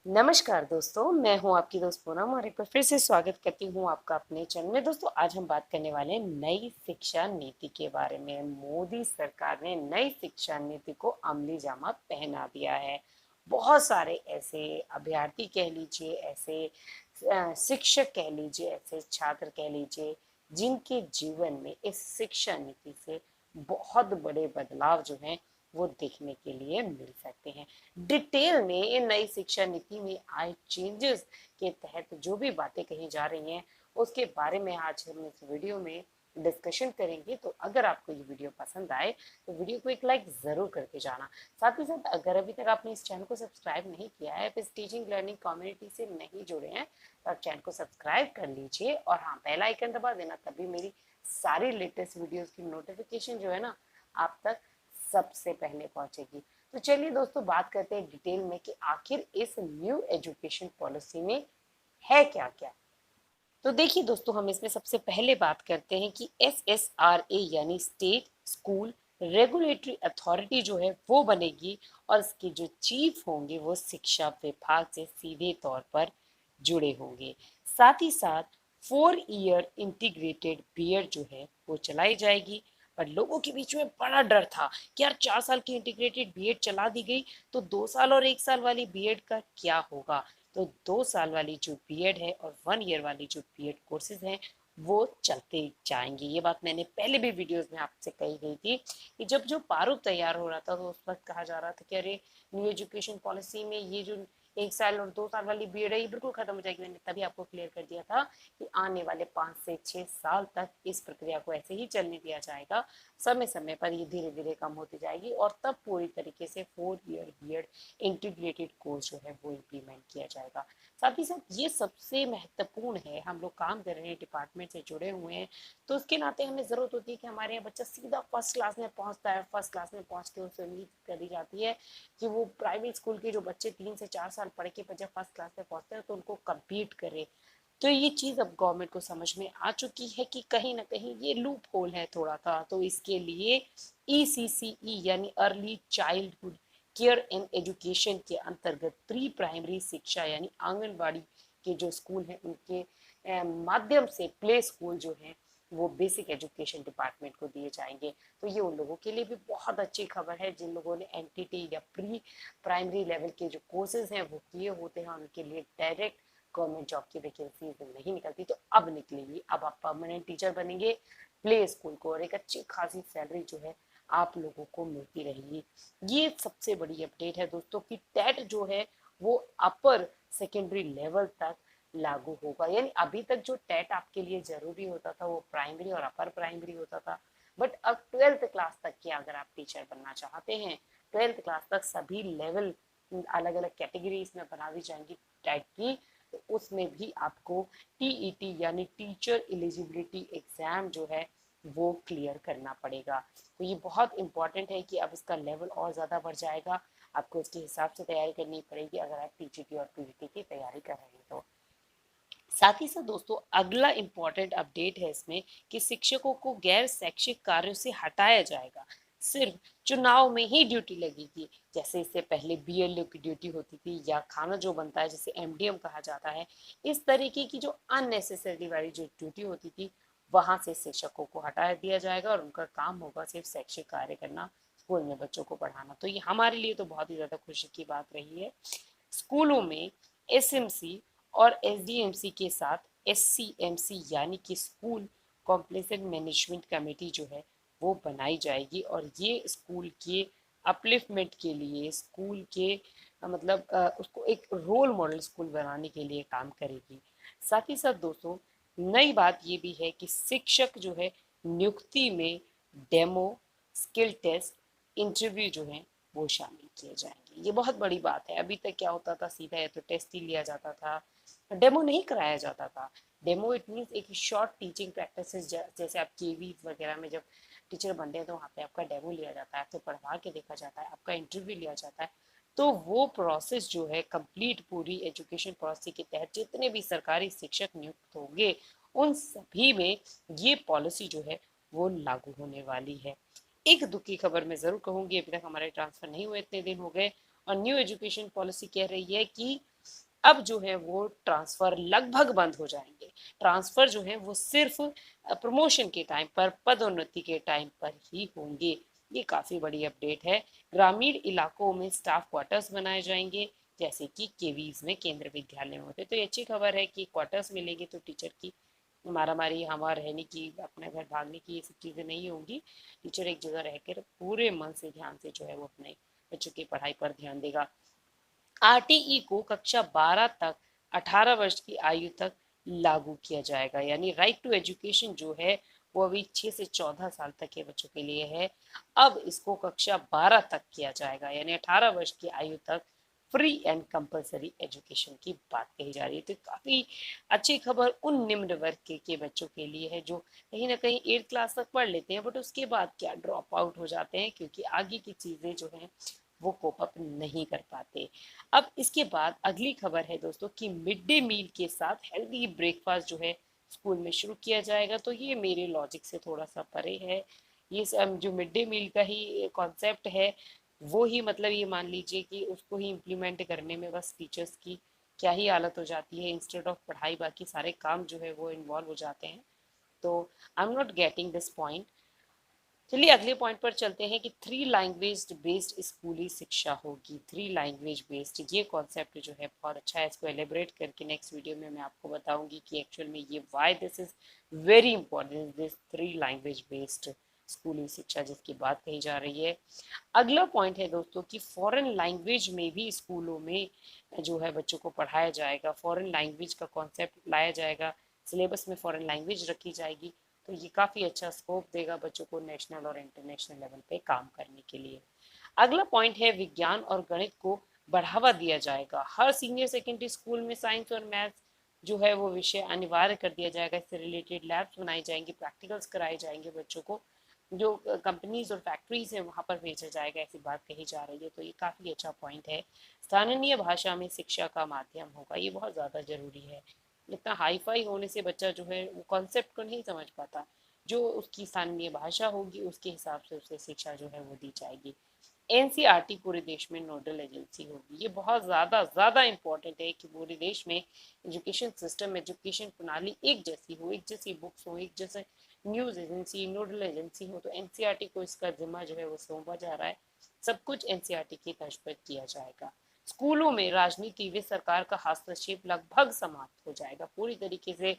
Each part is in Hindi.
नमस्कार दोस्तों, मैं हूं आपकी दोस्त पूनम और एक बार फिर से स्वागत करती हूं आपका अपने चैनल में। दोस्तों, आज हम बात करने वाले हैं नई शिक्षा नीति के बारे में। मोदी सरकार ने नई शिक्षा नीति को अमली जामा पहना दिया है। बहुत सारे ऐसे अभ्यर्थी कह लीजिए, ऐसे शिक्षक कह लीजिए, ऐसे छात्र कह लीजिए, जिनके जीवन में इस शिक्षा नीति से बहुत बड़े बदलाव जो हैं वो देखने के लिए मिल सकते हैं। डिटेल में ये नई शिक्षा नीति में आए चेंजेस के तहत जो भी बातें कही जा रही हैं उसके बारे में आज हम इस वीडियो में डिस्कशन करेंगे। तो अगर आपको ये वीडियो पसंद आए तो वीडियो को एक लाइक जरूर करके जाना। साथ ही साथ अगर अभी तक आपने इस चैनल को सब्सक्राइब नहीं किया है, आप इस टीचिंग लर्निंग कम्युनिटी से नहीं जुड़े हैं, तो आप चैनल को सब्सक्राइब कर लीजिए और हाँ, बेल आइकन दबा देना, तभी मेरी सारी लेटेस्ट वीडियोस की नोटिफिकेशन जो है ना आप तक सबसे पहले पहुंचेगी। तो चलिए दोस्तों, बात करते हैं डिटेल में कि आखिर इस न्यू एजुकेशन पॉलिसी में है क्या क्या। तो देखिए दोस्तों, हम इसमें सबसे पहले बात करते हैं कि SSRA यानी स्टेट स्कूल रेगुलेटरी अथॉरिटी जो है वो बनेगी और इसके जो चीफ होंगे वो शिक्षा विभाग से सीधे तौर पर जुड़े होंगे। साथ ही साथ 4 ईयर इंटीग्रेटेड बीएड जो है वो चलाई जाएगी। पर लोगों के बीच में बड़ा डर था कि यार 4 साल की इंटीग्रेटेड बीएड चला दी गई तो 2 साल और 1 साल वाली बीएड का क्या होगा। तो 2 साल वाली जो बीएड है और 1 ईयर वाली जो बीएड कोर्सेज हैं वो चलते जाएंगे। ये बात मैंने पहले भी वीडियोस में आपसे कही गई थी कि जब जो प्रारूप तैयार हो रहा था तो उस वक्त कहा जा रहा था कि अरे न्यू एजुकेशन पॉलिसी में ये जो 1 साल और 2 साल वाली बीएड है ये बिल्कुल खत्म हो जाएगी। मैंने तभी आपको क्लियर कर दिया था कि आने वाले 5 से 6 साल तक इस प्रक्रिया को ऐसे ही चलने दिया जाएगा। समय समय पर ये धीरे धीरे कम होती जाएगी और तब पूरी तरीके से 4 ईयर बीएड इंटीग्रेटेड कोर्स जो है वो इम्प्लीमेंट किया जाएगा। साथ ही साथ ये सबसे महत्वपूर्ण है, हम लोग काम कर रहे हैं, डिपार्टमेंट से जुड़े हुए हैं, तो उसके नाते हमें ज़रूरत होती है कि हमारे यहाँ बच्चा सीधा फर्स्ट क्लास में पहुँचता है। फर्स्ट क्लास में पहुँच के उससे उम्मीद करी जाती है कि वो प्राइवेट स्कूल के जो बच्चे 3 से 4 साल पढ़ के जब फर्स्ट क्लास में पहुँचते हैं तो उनको कम्पीट करे। तो ये चीज़ अब गवर्नमेंट को समझ में आ चुकी है कि कहीं ना कहीं ये लूप होल है थोड़ा सा। तो इसके लिए ECCE यानी early childhood care and education के अंतर्गत प्री प्राइमरी शिक्षा यानी आंगनबाड़ी के जो स्कूल हैं उनके माध्यम से प्ले स्कूल जो है वो बेसिक एजुकेशन डिपार्टमेंट को दिए जाएंगे। तो ये उन लोगों के लिए भी बहुत अच्छी खबर है जिन लोगों ने एनटीटी या प्री प्राइमरी लेवल के जो कोर्सेज हैं वो किए होते हैं, उनके लिए डायरेक्ट गवर्नमेंट जॉब की वैकेंसी नहीं निकलती, तो अब निकलेगी। अब आप परमानेंट टीचर बनेंगे प्ले स्कूल को और एक अच्छी खासी सैलरी जो है आप लोगों को मिलती रहेगी। ये सबसे बड़ी अपडेट है दोस्तों कि टेट जो है वो अपर सेकेंडरी लेवल तक लागू होगा। यानी अभी तक जो टेट आपके लिए जरूरी होता था वो प्राइमरी और अपर प्राइमरी होता था, बट अब 12th क्लास तक के अगर आप टीचर बनना चाहते हैं, 12th क्लास तक सभी लेवल अलग अलग कैटेगरीज में बना दी जाएंगी टेट की। तो उसमें भी आपको टीईटी यानी टीचर एलिजिबिलिटी एग्जाम जो है वो क्लियर करना पड़ेगा। तो ये बहुत इंपॉर्टेंट है कि अब इसका लेवल और ज़्यादा बढ़ जाएगा। आपको इसके हिसाब से तैयारी करनी पड़ेगी अगर आप टीजीटी और पीजीटी की तैयारी कर रहे हैं तो। साथ ही साथ दोस्तों, अगला इम्पोर्टेंट अपडेट है इसमें कि शिक्षकों को गैर शैक्षिक कार्यों से हटाया जाएगा। सिर्फ चुनाव में ही ड्यूटी लगेगी। जैसे इससे पहले बीएलओ की ड्यूटी होती थी या खाना जो बनता है जिसे एमडीएम कहा जाता है, इस तरीके की जो अननेसेसरी वाली जो ड्यूटी होती थी वहां से शिक्षकों को हटा दिया जाएगा और उनका काम होगा सिर्फ शैक्षिक कार्य करना, स्कूल में बच्चों को पढ़ाना। तो ये हमारे लिए तो बहुत ही ज्यादा खुशी की बात रही है। स्कूलों में एसएमसी और एसडीएमसी के साथ एससीएमसी यानी कि स्कूल कॉम्प्लेक्स मैनेजमेंट कमेटी जो है वो बनाई जाएगी और ये स्कूल के अपलिफ्टमेंट के लिए, स्कूल के मतलब उसको एक रोल मॉडल स्कूल बनाने के लिए काम करेगी। साथ ही साथ दोस्तों, नई बात ये भी है कि शिक्षक जो है नियुक्ति में डेमो, स्किल टेस्ट, इंटरव्यू जो है वो शामिल किए जाएंगे। ये बहुत बड़ी बात है। अभी तक क्या होता था, सीधा या तो टेस्ट ही लिया जाता था, डेमो नहीं कराया जाता था। डेमो इट मीन्स एक शॉर्ट टीचिंग प्रैक्टिसेस, जैसे आप केवी वगैरह में जब टीचर बनते हैं तो वहाँ पे आपका डेमो लिया जाता है, आपसे पढ़वा के देखा जाता है, आपका इंटरव्यू लिया जाता है। तो वो प्रोसेस जो है कंप्लीट पूरी एजुकेशन पॉलिसी के तहत जितने भी सरकारी शिक्षक नियुक्त होंगे उन सभी में ये पॉलिसी जो है वो लागू होने वाली है। एक दुख की खबर मैं जरूर कहूंगी, अभी तक हमारे ट्रांसफर नहीं हुए, इतने दिन हो गए और न्यू एजुकेशन पॉलिसी कह रही है कि अब जो है वो ट्रांसफर लगभग बंद हो जाएंगे। ट्रांसफर जो है वो सिर्फ प्रमोशन के टाइम पर, पदोन्नति के टाइम पर ही होंगे। ये काफी बड़ी अपडेट है। ग्रामीण इलाकों में स्टाफ क्वार्टर्स बनाए जाएंगे, जैसे कि केवीज में, केंद्र विद्यालय में होते। तो ये अच्छी खबर है कि क्वार्टर्स मिलेंगे, तो टीचर की मारा मारी, हमारा रहने की, अपने घर भागने की, ये सब चीज़ें नहीं होंगी। टीचर एक जगह रहकर पूरे मन से, ध्यान से जो है वो अपने बच्चों की पढ़ाई पर ध्यान देगा। आरटीई को कक्षा 12 तक 18 वर्ष की आयु तक लागू किया जाएगा। यानी राइट टू एजुकेशन जो है वो अभी 6 से 14 साल तक के बच्चों के लिए है, अब इसको कक्षा 12 तक किया जाएगा। यानी 18 वर्ष की आयु तक फ्री एंड कंपलसरी एजुकेशन की बात कही जा रही है। तो काफी अच्छी खबर उन निम्न वर्ग के बच्चों के लिए है जो कहीं ना कहीं 8th क्लास तक पढ़ लेते हैं, बट उसके बाद क्या ड्रॉप आउट हो जाते हैं, क्योंकि आगे की चीजें जो है वो कोप अप नहीं कर पाते। अब इसके बाद अगली खबर है दोस्तों कि मिड डे मील के साथ हेल्दी ब्रेकफास्ट जो है स्कूल में शुरू किया जाएगा। तो ये मेरे लॉजिक से थोड़ा सा परे है। ये जो मिड डे मील का ही कॉन्सेप्ट है, वो ही मतलब ये मान लीजिए कि उसको ही इम्प्लीमेंट करने में बस टीचर्स की क्या ही हालत हो जाती है। इंस्टेड ऑफ पढ़ाई बाकी सारे काम जो है वो इन्वॉल्व हो जाते हैं। तो I am not getting this point. चलिए अगले पॉइंट पर चलते हैं कि 3 लैंग्वेज बेस्ड स्कूली शिक्षा होगी। 3 लैंग्वेज बेस्ड ये कॉन्सेप्ट जो है बहुत अच्छा है। इसको एलिब्रेट करके नेक्स्ट वीडियो में मैं आपको बताऊंगी कि एक्चुअल में ये why this is very important, this 3 language based स्कूली शिक्षा जिसकी बात कही जा रही है। अगला पॉइंट है दोस्तों कि फॉरेन लैंग्वेज में भी स्कूलों में जो है बच्चों को पढ़ाया जाएगा। फॉरेन लैंग्वेज का कॉन्सेप्ट लाया जाएगा, सिलेबस में फॉरेन लैंग्वेज रखी जाएगी। तो ये काफ़ी अच्छा स्कोप देगा बच्चों को नेशनल और इंटरनेशनल लेवल पे काम करने के लिए। अगला पॉइंट है विज्ञान और गणित को बढ़ावा दिया जाएगा। हर सीनियर सेकेंडरी स्कूल में साइंस और मैथ्स जो है वो विषय अनिवार्य कर दिया जाएगा। इससे रिलेटेड लैब्स बनाई जाएंगी, प्रैक्टिकल्स कराए जाएंगे बच्चों को, जो कंपनीज और फैक्ट्रीज है वहाँ पर भेजा जाएगा, ऐसी बात कही जा रही है। तो ये काफ़ी अच्छा पॉइंट है। स्थानीय भाषा में शिक्षा का माध्यम होगा, ये बहुत ज़्यादा ज़रूरी है। इतना हाई फाई होने से बच्चा जो है वो कॉन्सेप्ट को नहीं समझ पाता। जो उसकी स्थानीय भाषा होगी उसके हिसाब से उसे शिक्षा जो है वो दी जाएगी। एनसीईआरटी पूरे देश में नोडल एजेंसी होगी। ये बहुत ज़्यादा ज़्यादा इम्पोर्टेंट है कि पूरे देश में एजुकेशन सिस्टम, एजुकेशन प्रणाली एक जैसी हो, एक जैसी बुक्स हो, एक जैसे न्यूज़ एजेंसी, नोडल एजेंसी हो। तो एनसीईआरटी को इसका जिम्मा जो है वो सौंपा जा रहा है। सब कुछ एनसीईआरटी की तर्ज पर किया जाएगा। स्कूलों में राजनीति व सरकार का हस्तक्षेप लगभग समाप्त हो जाएगा। पूरी तरीके से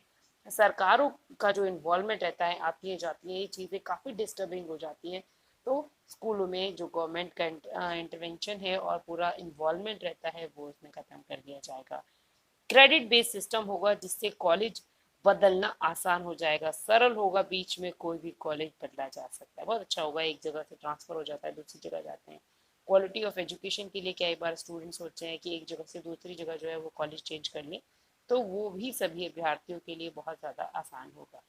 सरकारों का जो इन्वॉल्वमेंट रहता है, आती है जाती है, ये चीज़ें काफ़ी डिस्टर्बिंग हो जाती हैं। तो स्कूलों में जो गवर्नमेंट का इंटरवेंशन है और पूरा इन्वॉल्वमेंट रहता है वो उसमें ख़त्म कर दिया जाएगा। क्रेडिट बेस्ड सिस्टम होगा जिससे कॉलेज बदलना आसान हो जाएगा, सरल होगा, बीच में कोई भी कॉलेज बदला जा सकता है। बहुत अच्छा होगा, एक जगह से ट्रांसफर हो जाता है दूसरी जगह जाते हैं। क्वालिटी ऑफ एजुकेशन के लिए कई बार स्टूडेंट सोचते हैं कि एक जगह से दूसरी जगह जो है वो कॉलेज चेंज कर लें, तो वो भी सभी अभ्यर्थियों के लिए बहुत ज़्यादा आसान होगा।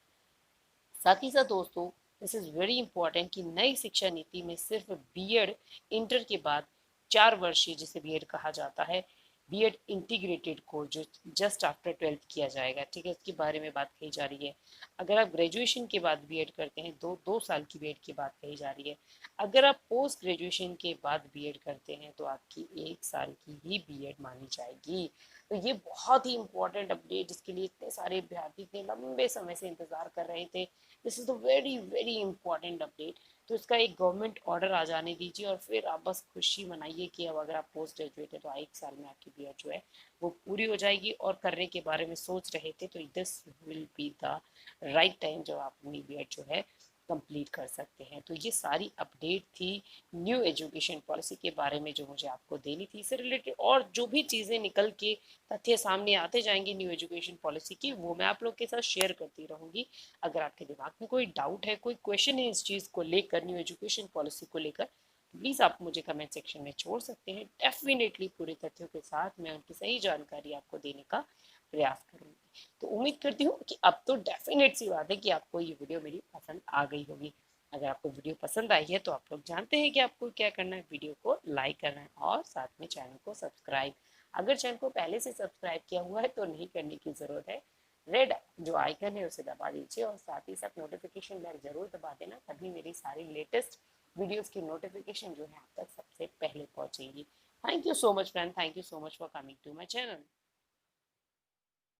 साथ ही साथ दोस्तों दिस इज़ वेरी इंपॉर्टेंट कि नई शिक्षा नीति में सिर्फ बीएड इंटर के बाद 4 वर्षीय, जिसे बीएड कहा जाता है, बीएड इंटीग्रेटेड कोर्स जो जस्ट आफ्टर 12th किया जाएगा। ठीक है, इसके बारे में बात कही जा रही है। अगर आप ग्रेजुएशन के बाद बीएड करते हैं, 2 साल की बीएड की बात कही जा रही है। अगर आप पोस्ट ग्रेजुएशन के बाद बीएड करते हैं तो आपकी 1 साल की ही बीएड मानी जाएगी। तो ये बहुत ही इंपॉर्टेंट अपडेट, जिसके लिए इतने सारे अभ्यर्थी इतने लंबे समय से इंतजार कर रहे थे। This is the very very important update. तो इसका एक गवर्नमेंट ऑर्डर आ जाने दीजिए और फिर आप बस खुशी मनाइए कि अब अगर आप पोस्ट ग्रेजुएट है तो 1 साल में आपकी बीएड जो है वो पूरी हो जाएगी। और करने के बारे में सोच रहे थे तो this will be the right time जब आप अपनी बीएड जो है कंप्लीट कर सकते हैं। तो ये सारी अपडेट थी न्यू एजुकेशन पॉलिसी के बारे में जो मुझे आपको देनी थी। इससे रिलेटेड और जो भी चीज़ें निकल के तथ्य सामने आते जाएंगे न्यू एजुकेशन पॉलिसी की, वो मैं आप लोग के साथ शेयर करती रहूंगी। अगर आपके दिमाग में कोई डाउट है, कोई क्वेश्चन है इस चीज़ को लेकर, न्यू एजुकेशन पॉलिसी को लेकर, प्लीज़ आप मुझे कमेंट सेक्शन में छोड़ सकते हैं। डेफिनेटली पूरे तथ्यों के साथ मैं उनकी सही जानकारी आपको देने का प्रयास करूंगी। तो उम्मीद करती हूँ कि अब तो डेफिनेट सी बात है कि आपको ये वीडियो मेरी पसंद आ गई होगी। अगर आपको वीडियो पसंद आई है तो आप लोग जानते हैं कि आपको क्या करना है, वीडियो को लाइक करना है और साथ में चैनल को सब्सक्राइब। अगर चैनल को पहले से सब्सक्राइब किया हुआ है तो नहीं करने की ज़रूरत है, रेड जो आइकन है उसे दबा दीजिए और साथ ही साथ नोटिफिकेशन बेल जरूर दबा देना, तभी मेरी सारी लेटेस्ट वीडियोस की नोटिफिकेशन जो है आप तक सबसे पहले पहुंचेगी। Thank you so much friend, thank you so much for coming to my channel.